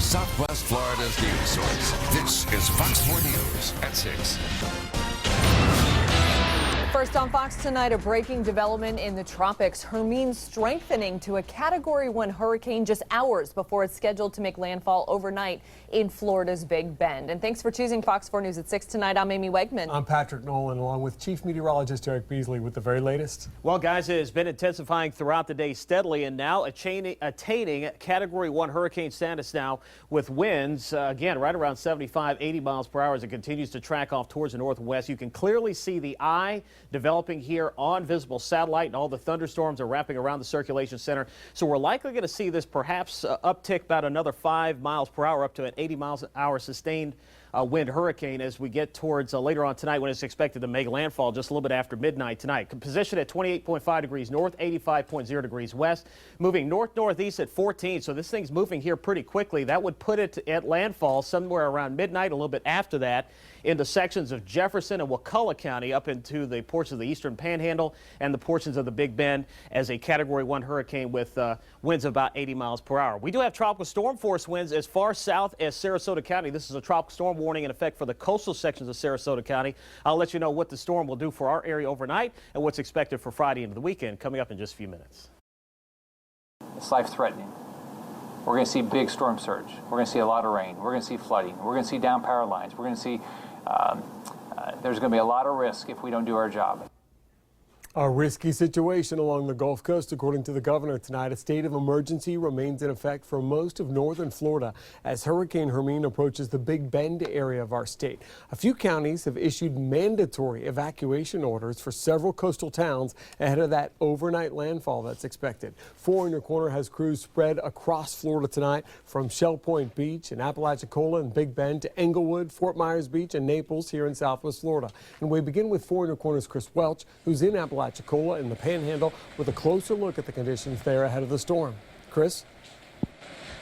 Southwest Florida's news source. This is Fox 4 News at 6. First on Fox tonight, a breaking development in the tropics. Hermine strengthening to a Category 1 hurricane just hours before it's scheduled to make landfall overnight in Florida's Big Bend. And thanks for choosing Fox 4 News at 6 tonight. I'm Amy Wegman. I'm Patrick Nolan, along with Chief Meteorologist Eric Beasley with the very latest. Well, guys, it has been intensifying throughout the day steadily, and now attaining Category 1 hurricane status now with winds, again, right around 75, 80 miles per hour as it continues to track off towards the northwest. You can clearly see the eye developing here on visible satellite, and all the thunderstorms are wrapping around the circulation center. So we're likely going to see this perhaps uptick about another 5 miles per hour up to an 80 miles an hour sustained wind hurricane as we get towards later on tonight when it's expected to make landfall just a little bit after midnight tonight. Positioned at 28.5 degrees north, 85.0 degrees west, moving north-northeast at 14. So this thing's moving here pretty quickly. That would put it at landfall somewhere around midnight, a little bit after that, into sections of Jefferson and Wakulla County up into the portions of the eastern panhandle and the portions of the Big Bend as a Category 1 hurricane with winds of about 80 miles per hour. We do have tropical storm force winds as far south as Sarasota County. This is a tropical storm warning in effect for the coastal sections of Sarasota County. I'll let you know what the storm will do for our area overnight and what's expected for Friday into the weekend coming up in just a few minutes. It's life-threatening. We're going to see big storm surge. We're going to see a lot of rain. We're going to see flooding. We're going to see down power lines. We're going to see there's going to be a lot of risk if we don't do our job. A risky situation along the Gulf Coast, according to the governor tonight. A state of emergency remains in effect for most of northern Florida as Hurricane Hermine approaches the Big Bend area of our state. A few counties have issued mandatory evacuation orders for several coastal towns ahead of that overnight landfall that's expected. Four in Your Corner has crews spread across Florida tonight from Shell Point Beach and Apalachicola and Big Bend to Englewood, Fort Myers Beach and Naples here in Southwest Florida. And we begin with Four in Your Corner's Chris Welch, who's in Apalachicola in the Panhandle with a closer look at the conditions there ahead of the storm. Chris?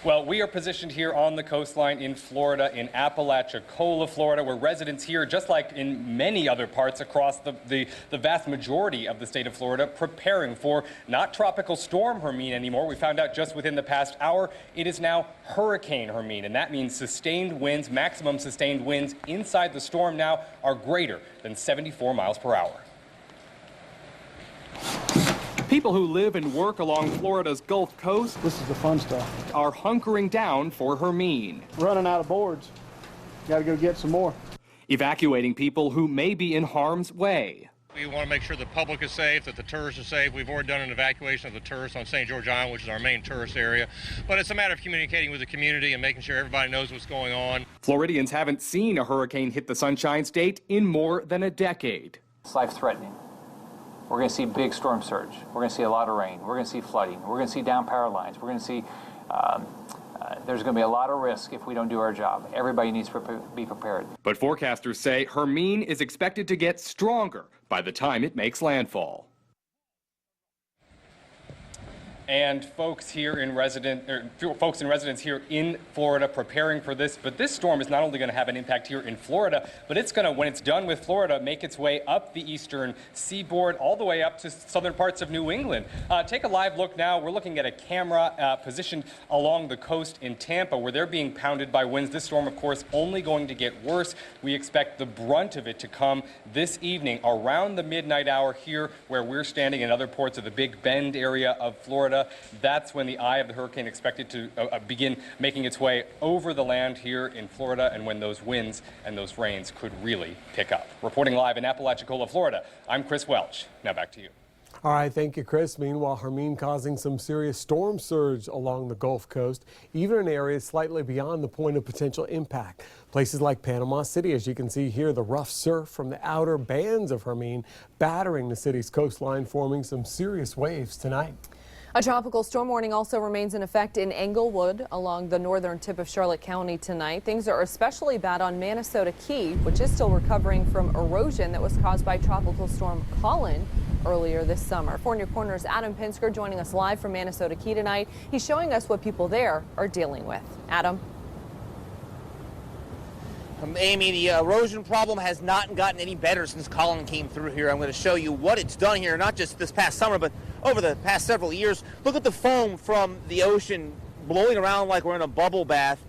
Well, we are positioned here on the coastline in Florida, in Apalachicola, Florida, where residents here, just like in many other parts across the vast majority of the state of Florida, preparing for not Tropical Storm Hermine anymore. We found out just within the past hour, it is now Hurricane Hermine, and that means sustained winds, maximum sustained winds inside the storm now are greater than 74 miles per hour. People who live and work along Florida's Gulf Coast, this is the fun stuff, are hunkering down for Hermine. Running out of boards. Got to go get some more. Evacuating people who may be in harm's way. We want to make sure the public is safe, that the tourists are safe. We've already done an evacuation of the tourists on St. George Island, which is our main tourist area. But it's a matter of communicating with the community and making sure everybody knows what's going on. Floridians haven't seen a hurricane hit the Sunshine State in more than a decade. It's life-threatening. We're going to see big storm surge. We're going to see a lot of rain. We're going to see flooding. We're going to see down power lines. We're going to see there's going to be a lot of risk if we don't do our job. Everybody needs to be prepared. But forecasters say Hermine is expected to get stronger by the time it makes landfall. And folks in residence here in Florida preparing for this. But this storm is not only going to have an impact here in Florida, but it's going to, when it's done with Florida, make its way up the eastern seaboard, all the way up to southern parts of New England. Take a live look now. We're looking at a camera positioned along the coast in Tampa, where they're being pounded by winds. This storm, of course, only going to get worse. We expect the brunt of it to come this evening around the midnight hour here where we're standing in other ports of the Big Bend area of Florida. That's when the eye of the hurricane expected to begin making its way over the land here in Florida, and when those winds and those rains could really pick up. Reporting live in Apalachicola, Florida, I'm Chris Welch. Now back to you. All right, thank you, Chris. Meanwhile, Hermine causing some serious storm surge along the Gulf Coast, even in areas slightly beyond the point of potential impact. Places like Panama City, as you can see here, the rough surf from the outer bands of Hermine battering the city's coastline, forming some serious waves tonight. A tropical storm warning also remains in effect in Englewood along the northern tip of Charlotte County tonight. Things are especially bad on Manasota Key, which is still recovering from erosion that was caused by Tropical Storm Colin earlier this summer. Four in Your Corner's Adam Pinsker joining us live from Manasota Key tonight. He's showing us what people there are dealing with. Adam? Amy, the erosion problem has not gotten any better since Colin came through here. I'm going to show you what it's done here, not just this past summer, but over the past several years. Look at the foam from the ocean blowing around like we're in a bubble bath.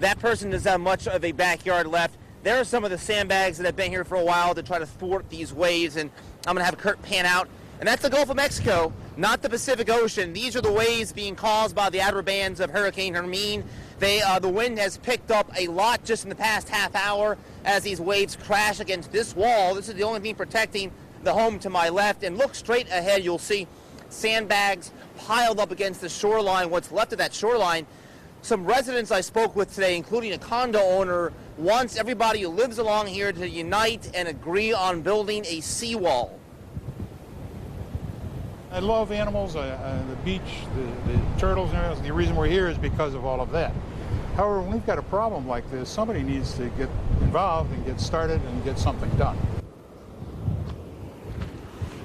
That person doesn't have much of a backyard left. There are some of the sandbags that have been here for a while to try to thwart these waves, and I'm going to have Kurt pan out. And that's the Gulf of Mexico, not the Pacific Ocean. These are the waves being caused by the outer bands of Hurricane Hermine. The wind has picked up a lot just in the past half hour as these waves crash against this wall. This is the only thing protecting the home to my left. And look straight ahead, you'll see sandbags piled up against the shoreline, what's left of that shoreline. Some residents I spoke with today, including a condo owner, wants everybody who lives along here to unite and agree on building a seawall. I love animals, the beach, the turtles and everything. The reason we're here is because of all of that. However, when we've got a problem like this, somebody needs to get involved and get started and get something done.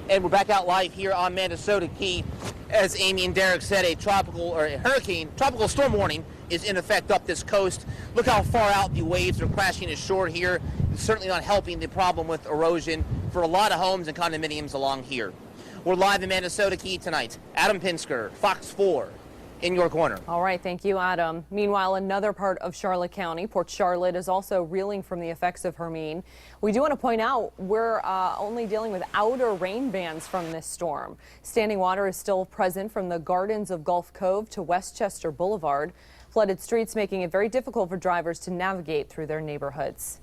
And we're back out live here on Minnesota Key. As Amy and Derek said, a tropical storm warning is in effect up this coast. Look how far out the waves are crashing ashore here. It's certainly not helping the problem with erosion for a lot of homes and condominiums along here. We're live in Minnesota Key tonight. Adam Pinsker, Fox 4, in your corner. All right, thank you, Adam. Meanwhile, another part of Charlotte County, Port Charlotte, is also reeling from the effects of Hermine. We do want to point out we're only dealing with outer rain bands from this storm. Standing water is still present from the gardens of Gulf Cove to Westchester Boulevard. Flooded streets making it very difficult for drivers to navigate through their neighborhoods.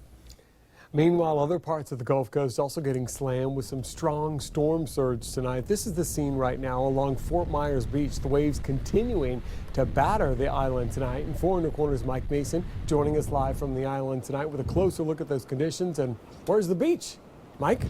Meanwhile, other parts of the Gulf Coast also getting slammed with some strong storm surge tonight. This is the scene right now along Fort Myers Beach. The waves continuing to batter the island tonight. And 4 in the Corner's Mike Mason joining us live from the island tonight with a closer look at those conditions. And where's the beach? Mike?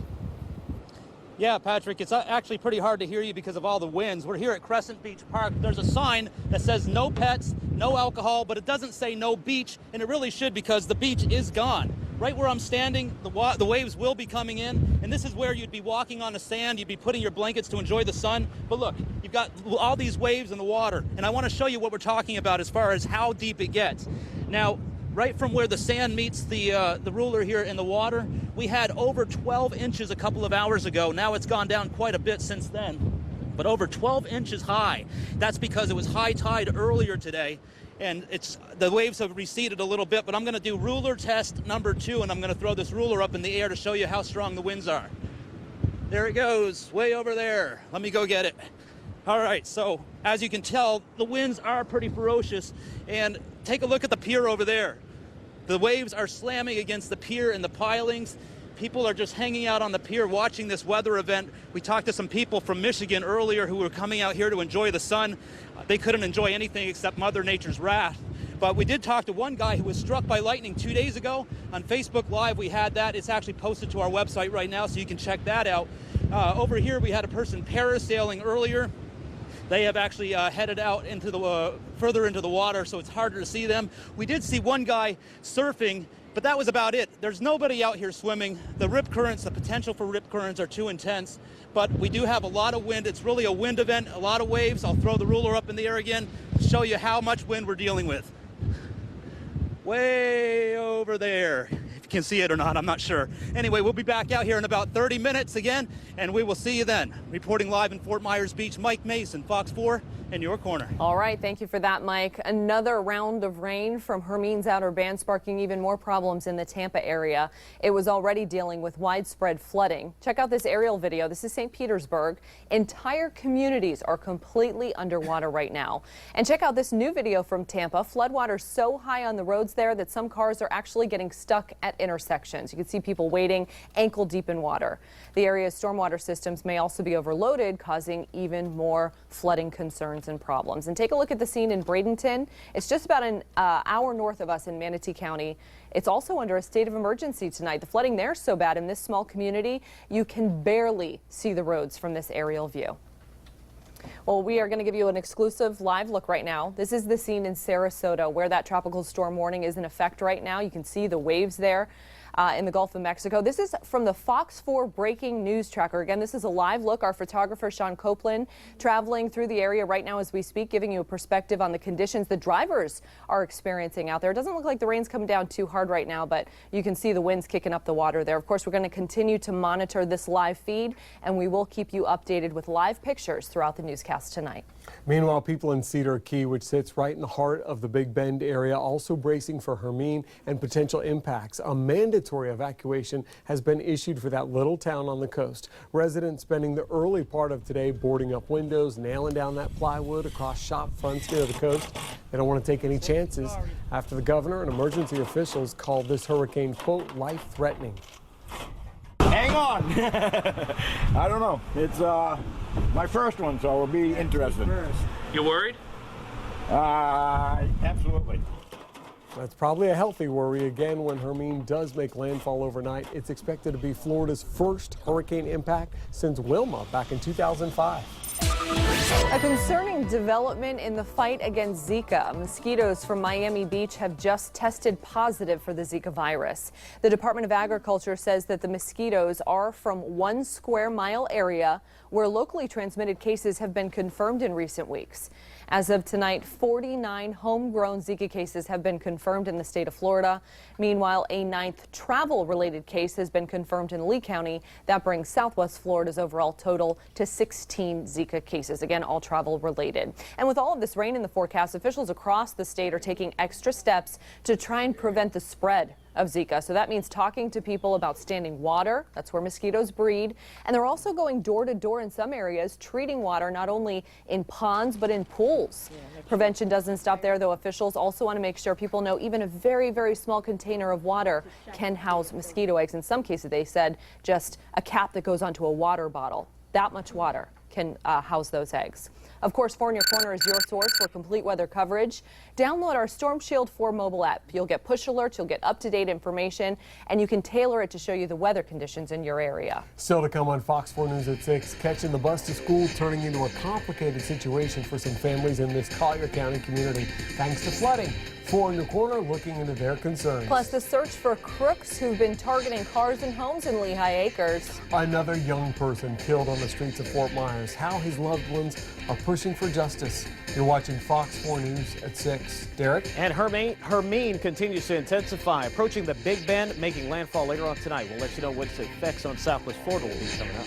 Yeah, Patrick, it's actually pretty hard to hear you because of all the winds. We're here at Crescent Beach Park. There's a sign that says no pets, no alcohol, but it doesn't say no beach, and it really should because the beach is gone. Right where I'm standing, the waves will be coming in, and this is where you'd be walking on the sand, you'd be putting your blankets to enjoy the sun. But look, you've got all these waves in the water, and I want to show you what we're talking about as far as how deep it gets. Now, right from where the sand meets the ruler here in the water, we had over 12 inches a couple of hours ago. Now it's gone down quite a bit since then, but over 12 inches high. That's because it was high tide earlier today, and the waves have receded a little bit, but I'm going to do ruler test number 2, and I'm going to throw this ruler up in the air to show you how strong the winds are. There it goes, way over there. Let me go get it. All right, so as you can tell, the winds are pretty ferocious, and take a look at the pier over there. The waves are slamming against the pier and the pilings. People are just hanging out on the pier watching this weather event. We talked to some people from Michigan earlier who were coming out here to enjoy the sun. They couldn't enjoy anything except Mother Nature's wrath. But we did talk to one guy who was struck by lightning 2 days ago. On Facebook Live, we had that. It's actually posted to our website right now, so you can check that out. Over here, we had a person parasailing earlier. They have actually headed out into the further into the water, so it's harder to see them. We did see one guy surfing, but that was about it. There's nobody out here swimming. The rip currents, the potential for rip currents are too intense, but we do have a lot of wind. It's really a wind event, a lot of waves. I'll throw the ruler up in the air again to show you how much wind we're dealing with. Way over there. If you can see it or not, I'm not sure. Anyway, we'll be back out here in about 30 minutes again, and we will see you then. Reporting live in Fort Myers Beach, Mike Mason, Fox 4, in your corner. All right, thank you for that, Mike. Another round of rain from Hermine's outer band sparking even more problems in the Tampa area. It was already dealing with widespread flooding. Check out this aerial video. This is St. Petersburg. Entire communities are completely underwater right now. And check out this new video from Tampa. Floodwater so high on the roads there that some cars are actually getting stuck at intersections. You can see people waiting ankle deep in water. The area's stormwater systems may also be overloaded, causing even more flooding concerns and problems. And take a look at the scene in Bradenton. It's just about an hour north of us in Manatee County. It's also under a state of emergency tonight. The flooding there is so bad in this small community, you can barely see the roads from this aerial view. Well, we are going to give you an exclusive live look right now. This is the scene in Sarasota where that tropical storm warning is in effect right now. You can see the waves there in the Gulf of Mexico. This is from the Fox 4 breaking news tracker. Again, this is a live look. Our photographer Sean Copeland traveling through the area right now as we speak, giving you a perspective on the conditions the drivers are experiencing out there. It doesn't look like the rain's coming down too hard right now, but you can see the winds kicking up the water there. Of course, we're going to continue to monitor this live feed, and we will keep you updated with live pictures throughout the newscast tonight. Meanwhile, people in Cedar Key, which sits right in the heart of the Big Bend area, also bracing for Hermine and potential impacts. A mandatory evacuation has been issued for that little town on the coast. Residents spending the early part of today boarding up windows, nailing down that plywood across shop fronts near the coast. They don't want to take any chances after the governor and emergency officials called this hurricane, quote, life-threatening. Hang on. I don't know. It's my first one, so we'll be interested. You worried? Absolutely. That's probably a healthy worry. Again, when Hermine does make landfall overnight, it's expected to be Florida's first hurricane impact since Wilma back in 2005. A concerning development in the fight against Zika. Mosquitoes from Miami Beach have just tested positive for the Zika virus. The Department of Agriculture says that the mosquitoes are from 1 square mile area where locally transmitted cases have been confirmed in recent weeks. As of tonight, 49 homegrown Zika cases have been confirmed in the state of Florida. Meanwhile, a 9th travel-related case has been confirmed in Lee County. That brings Southwest Florida's overall total to 16 Zika cases. Again, all travel-related. And with all of this rain in the forecast, officials across the state are taking extra steps to try and prevent the spread of Zika. So that means talking to people about standing water. That's where mosquitoes breed. And they're also going door to door in some areas, treating water not only in ponds but in pools. Prevention doesn't stop there, though. Officials also want to make sure people know even a very, very small container of water can house mosquito eggs. In some cases, they said just a cap that goes onto a water bottle. That much water can house those eggs. Of course, 4 in Your Corner is your source for complete weather coverage. Download our Storm Shield 4 mobile app. You'll get push alerts, you'll get up-to-date information, and you can tailor it to show you the weather conditions in your area. Still to come on Fox 4 News at 6, catching the bus to school turning into a complicated situation for some families in this Collier County community, thanks to flooding. 4 in Your Corner looking into their concerns. Plus, the search for crooks who've been targeting cars and homes in Lehigh Acres. Another young person killed on the streets of Fort Myers. How his loved ones are pushing for justice. You're watching Fox 4 News at 6. Derek? And Hermine continues to intensify, approaching the Big Bend, making landfall later on tonight. We'll let you know what its effects on Southwest Florida will be coming up.